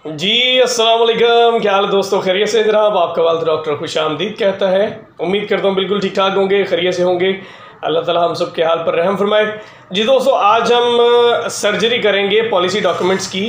जी अस्सलाम वालेकुम, क्या हाल है दोस्तों? खैरियत से जनाब। आपका वालिद डॉक्टर खुशामदीद कहता है। उम्मीद करता हूँ बिल्कुल ठीक ठाक होंगे, खैरियत से होंगे। अल्लाह ताला हम सब के हाल पर रहम फरमाए। जी दोस्तों, आज हम सर्जरी करेंगे पॉलिसी डॉक्यूमेंट्स की,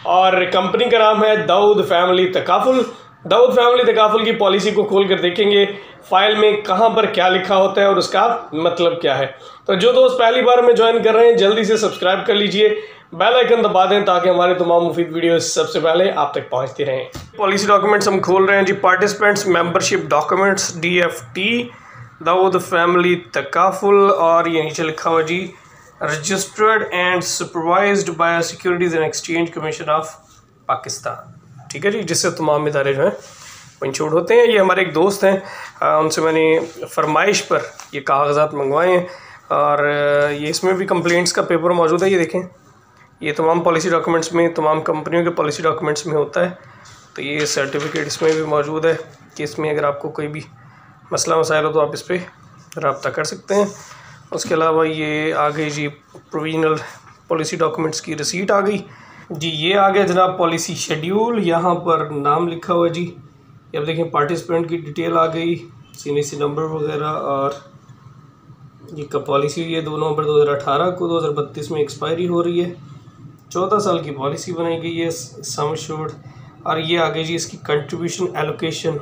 और कंपनी का नाम है Dawood family takaful. Dawood family takaful की पॉलिसी को खोल कर देखेंगे फाइल में कहाँ पर क्या लिखा होता है और उसका मतलब क्या है। तो जो दोस्त पहली बार में ज्वाइन कर रहे हैं जल्दी से सब्सक्राइब कर लीजिए, बेल आइकन दबा दें ताकि हमारे तमाम मुफीद वीडियोस सबसे पहले आप तक पहुंचती रहें। पॉलिसी डॉक्यूमेंट्स हम खोल रहे हैं जी। Participants membership documents DFT Dawood family Takaful, और ये नीचे लिखा हुआ जी registered and supervised by Securities and Exchange Commission of Pakistan. ठीक है जी, जिससे तमाम इदारे जो हैं वो इंश्योर्ड होते हैं। ये हमारे एक दोस्त हैं, उनसे मैंने फरमाइश पर ये कागजात मंगवाए हैं, और ये इसमें भी कंप्लेंट्स का पेपर मौजूद है। ये देखें, ये तमाम पॉलिसी डॉक्यूमेंट्स में, तमाम कंपनियों के पॉलिसी डॉक्यूमेंट्स में होता है। तो ये सर्टिफिकेट इसमें भी मौजूद है कि इसमें अगर आपको कोई भी मसला मसाइल हो तो आप इस पर रब्ता कर सकते हैं। उसके अलावा ये आ गई जी प्रोविजनल पॉलिसी डॉक्यूमेंट्स की रिसीट आ गई जी। ये आ गया जनाब पॉलिसी शेड्यूल, यहाँ पर नाम लिखा हुआ जी। अब देखें पार्टिसिपेंट की डिटेल आ गई, CNC नंबर वगैरह, और ये का पॉलिसी ये 2 नवंबर 2018 को 2032 में एक्सपायरी हो रही है। 14 साल की पॉलिसी बनाई गई है, सम एश्योर्ड। और ये आ गई जी इसकी कंट्रीब्यूशन एलोकेशन।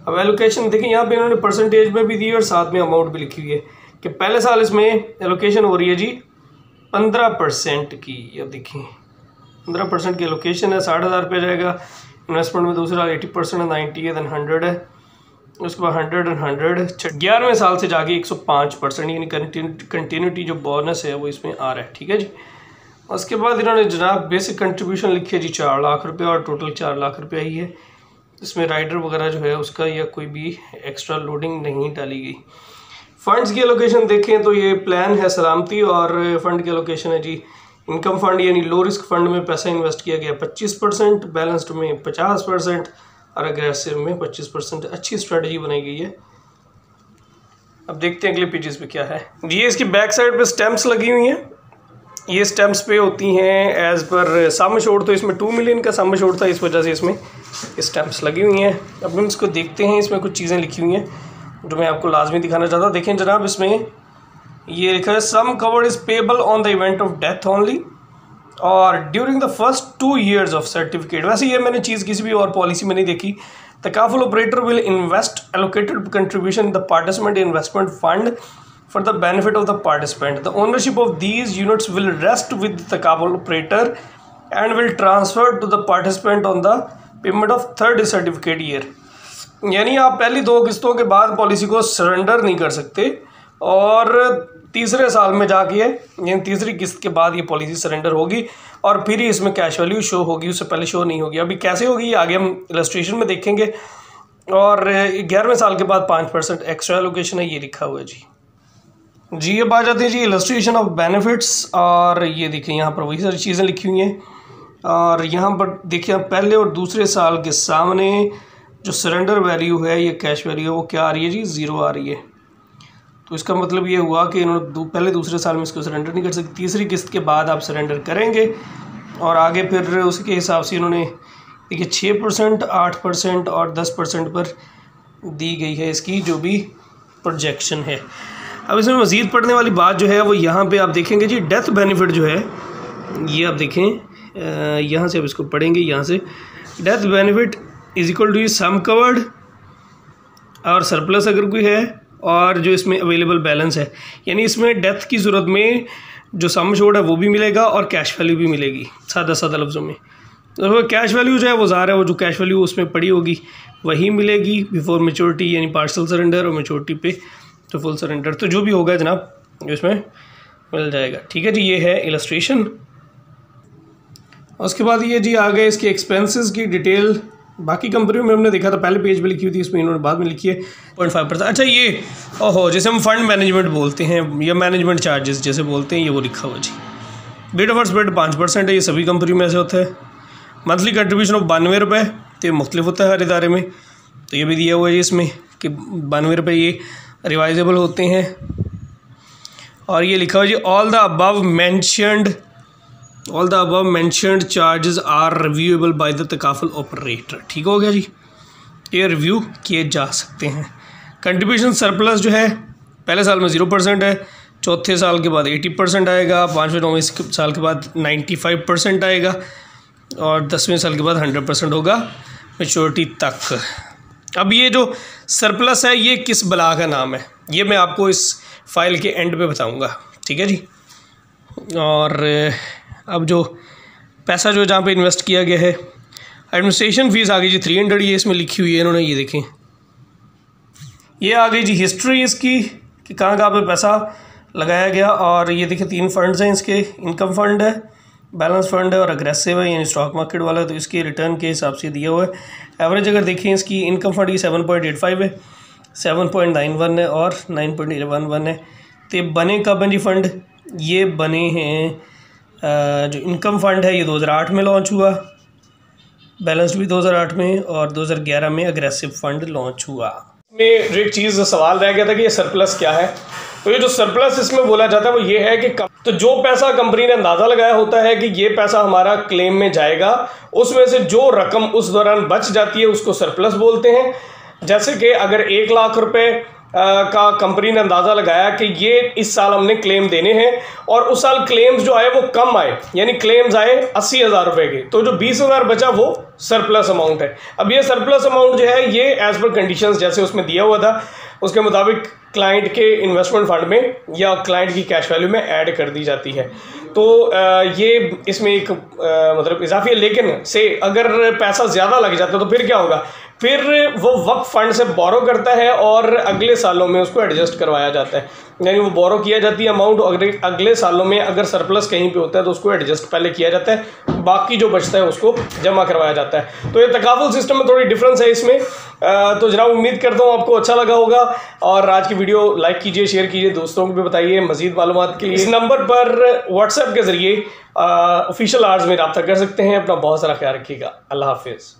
अब एलोकेशन देखें, यहाँ पे इन्होंने परसेंटेज में भी दी और साथ में अमाउंट भी लिखी हुई है कि पहले साल इसमें एलोकेशन हो रही है जी 15% की। ये देखिए 15% की एलोकेशन है, 60,000 रुपये जाएगा। इन्वेस्टमेंट में दूसरा 80% है, 90 है, देन 100 है, उसके बाद 100 एंड 100। 11वें साल से जाके 105%, यानी कंटिन्यूटी जो बोनस है वो इसमें आ रहा है। ठीक है जी। उसके बाद इन्होंने जनाब बेसिक कंट्रीब्यूशन लिखी है जी 4 लाख रुपये, और टोटल 4 लाख रुपये ही है। इसमें राइडर वगैरह जो है उसका या कोई भी एक्स्ट्रा लोडिंग नहीं डाली गई। फंड्स की एलोकेशन देखें तो ये प्लान है सलामती, और फंड की एलोकेशन है जी इनकम फंड, यानी लो रिस्क फंड में पैसा इन्वेस्ट किया गया 25%, बैलेंस्ड में 50%, और अग्रेसिव में 25%। अच्छी स्ट्रेटजी बनाई गई है। अब देखते हैं अगले पेजेस पे क्या है जी। इसकी बैक साइड पे स्टैम्प्स लगी हुई हैं। ये स्टैम्प्स पे होती हैं एज पर सम एश्योर्ड, तो इसमें 2 मिलियन का सम एश्योर्ड था, इस वजह से इसमें स्टैम्प्स लगी हुई हैं। अब हम इसको देखते हैं, इसमें कुछ चीज़ें लिखी हुई हैं जो मैं आपको लाजमी दिखाना चाहता हूँ। देखें जनाब, इसमें ये लिखा है sum covered is payable on the event of death only और during the first 2 years of certificate. वैसे ये मैंने चीज़ किसी भी और पॉलिसी में नहीं देखी। तकाफुल operator will invest allocated contribution in the participant investment fund for the benefit of the participant. The ownership of these units will rest with the Takaful operator and will transfer to the participant on the payment of 3rd certificate year. यानी आप पहली 2 किस्तों के बाद policy को surrender नहीं कर सकते, और तीसरे साल में जाके यानी तीसरी किस्त के बाद ये पॉलिसी सरेंडर होगी, और फिर ही इसमें कैश वैल्यू शो होगी, उससे पहले शो नहीं होगी। अभी कैसे होगी आगे हम इलस्ट्रेशन में देखेंगे। और 11वें साल के बाद 5% एक्स्ट्रा एलोकेशन है, ये लिखा हुआ है जी। अब आ जाते हैं जी इलस्ट्रेशन ऑफ बेनिफिट्स, और ये देखिए यहाँ पर वही सारी चीज़ें लिखी हुई हैं। और यहाँ पर देखिए पहले और दूसरे साल के सामने जो सरेंडर वैल्यू है या कैश वैल्यू है वो क्या आ रही है जी, 0 आ रही है। तो इसका मतलब ये हुआ कि इन्होंने पहले दूसरे साल में इसको सरेंडर नहीं कर सकते, तीसरी किस्त के बाद आप सरेंडर करेंगे, और आगे फिर उसके हिसाब से इन्होंने देखिए 6%, 8% और 10% पर दी गई है इसकी जो भी प्रोजेक्शन है। अब इसमें मज़ीद पढ़ने वाली बात जो है वो यहाँ पे आप देखेंगे जी डेथ बेनिफिट जो है, ये आप देखें यहाँ से, अब इसको पढ़ेंगे यहाँ से। Death benefit is equal to sum covered और सरप्लस अगर कोई है, और जो इसमें अवेलेबल बैलेंस है, यानी इसमें डेथ की सूरत में जो सम एश्योर्ड है वो भी मिलेगा और कैश वैल्यू भी मिलेगी, सादा सादा लफ्ज़ों में। तो कैश वैल्यू जो है वो ज़ाहिर है वो जो कैश वैल्यू उसमें पड़ी होगी वही मिलेगी बिफोर मेच्योरिटी, यानी पार्शल सरेंडर, और मेच्योरिटी पे तो फुल सरेंडर। तो जो भी होगा जनाब इसमें मिल जाएगा। ठीक है जी, ये है इलस्ट्रेशन। उसके बाद ये जी आ गए इसके एक्सपेंसेस की डिटेल। बाकी कंपनियों में हमने देखा था पहले पेज पे लिखी हुई थी, इसमें इन्होंने बाद में लिखी है 0.5%। अच्छा ये ओहो, जैसे हम फंड मैनेजमेंट बोलते हैं या मैनेजमेंट चार्जेस जैसे बोलते हैं, ये वो लिखा हुआ जी। बिड ओवर स्प्रेड 5% है, ये सभी कंपनियों में ऐसे होता है। मंथली कंट्रीब्यूशन ऑफ 92 रुपये, तो ये मुख्तलिफ होता है हर इदारे में, तो ये भी दिया हुआ है जी इसमें कि 92 रुपये ये रिवाइजेबल होते हैं। और ये लिखा हुआ जी all the above mentioned all the above mentioned charges are reviewable by the तकाफुल ऑपरेटर। ठीक हो गया जी, ये रिव्यू किए जा सकते हैं। कंट्रीब्यूशन सरप्लस जो है पहले साल में 0% है, चौथे साल के बाद 80% आएगा, 5वें 9वें साल के बाद 95% आएगा और 10वें साल के बाद 100% होगा मैच्योरिटी तक। अब ये जो सरप्लस है ये किस बला का नाम है, ये मैं आपको इस फाइल के एंड पे बताऊंगा। ठीक है जी। और अब जो पैसा जो जहाँ पे इन्वेस्ट किया गया है, एडमिनिस्ट्रेशन फ़ीस आ गई जी 300, ये इसमें लिखी हुई है इन्होंने, ये देखें, ये आ गई जी हिस्ट्री इसकी कि कहाँ कहाँ पे पैसा लगाया गया। और ये देखिए 3 फंड्स हैं इसके, इनकम फंड है, बैलेंस फंड है और अग्रेसिव है यानी स्टॉक मार्केट वाला, तो इसके रिटर्न के हिसाब से दिया हुआ है। एवरेज अगर देखें इसकी इनकम फंड की 7.85 है, 7.91 है और 9.11 है। तो बने कब हैं जी फंड, ये बने हैं जो इनकम फंड है ये 2008 में लॉन्च हुआ, बैलेंस भी 2008 में, और 2011 में अग्रेसिव फंड लॉन्च हुआ। में जो एक चीज़ सवाल रह गया था कि ये सरप्लस क्या है, तो ये जो सरप्लस इसमें बोला जाता है वो ये है कि तो जो पैसा कंपनी ने अंदाज़ा लगाया होता है कि ये पैसा हमारा क्लेम में जाएगा, उसमें से जो रकम उस दौरान बच जाती है उसको सरप्लस बोलते हैं। जैसे कि अगर 1 लाख रुपए का कंपनी ने अंदाज़ा लगाया कि ये इस साल हमने क्लेम देने हैं और उस साल क्लेम्स जो आए वो कम आए, यानी क्लेम्स आए 80,000 रुपये के, तो जो 20,000 बचा वो सरप्लस अमाउंट है। अब ये सरप्लस अमाउंट जो है ये एज पर कंडीशंस जैसे उसमें दिया हुआ था उसके मुताबिक क्लाइंट के इन्वेस्टमेंट फंड में या क्लाइंट की कैश वैल्यू में ऐड कर दी जाती है। तो ये इसमें एक मतलब इजाफी है, लेकिन से अगर पैसा ज़्यादा लग जाता है तो फिर क्या होगा, फिर वो वक्त फंड से बोरो करता है और अगले सालों में उसको एडजस्ट करवाया जाता है, यानी वो बोरो किया जाती है अमाउंट, अगले सालों में अगर सरप्लस कहीं पे होता है तो उसको एडजस्ट पहले किया जाता है, बाकी जो बचता है उसको जमा करवाया जाता है। तो ये तकाफुल सिस्टम में थोड़ी डिफरेंस है इसमें। तो जनाब उम्मीद करता हूँ आपको अच्छा लगा होगा और आज की वीडियो लाइक कीजिए, शेयर कीजिए, दोस्तों को भी बताइए। मजीद मालूमात के लिए इस नंबर पर व्हाट्सएप के ज़रिए ऑफिशियल आवर्स में रब्ता कर सकते हैं। अपना बहुत सारा ख्याल रखिएगा। अल्लाह हाफिज़।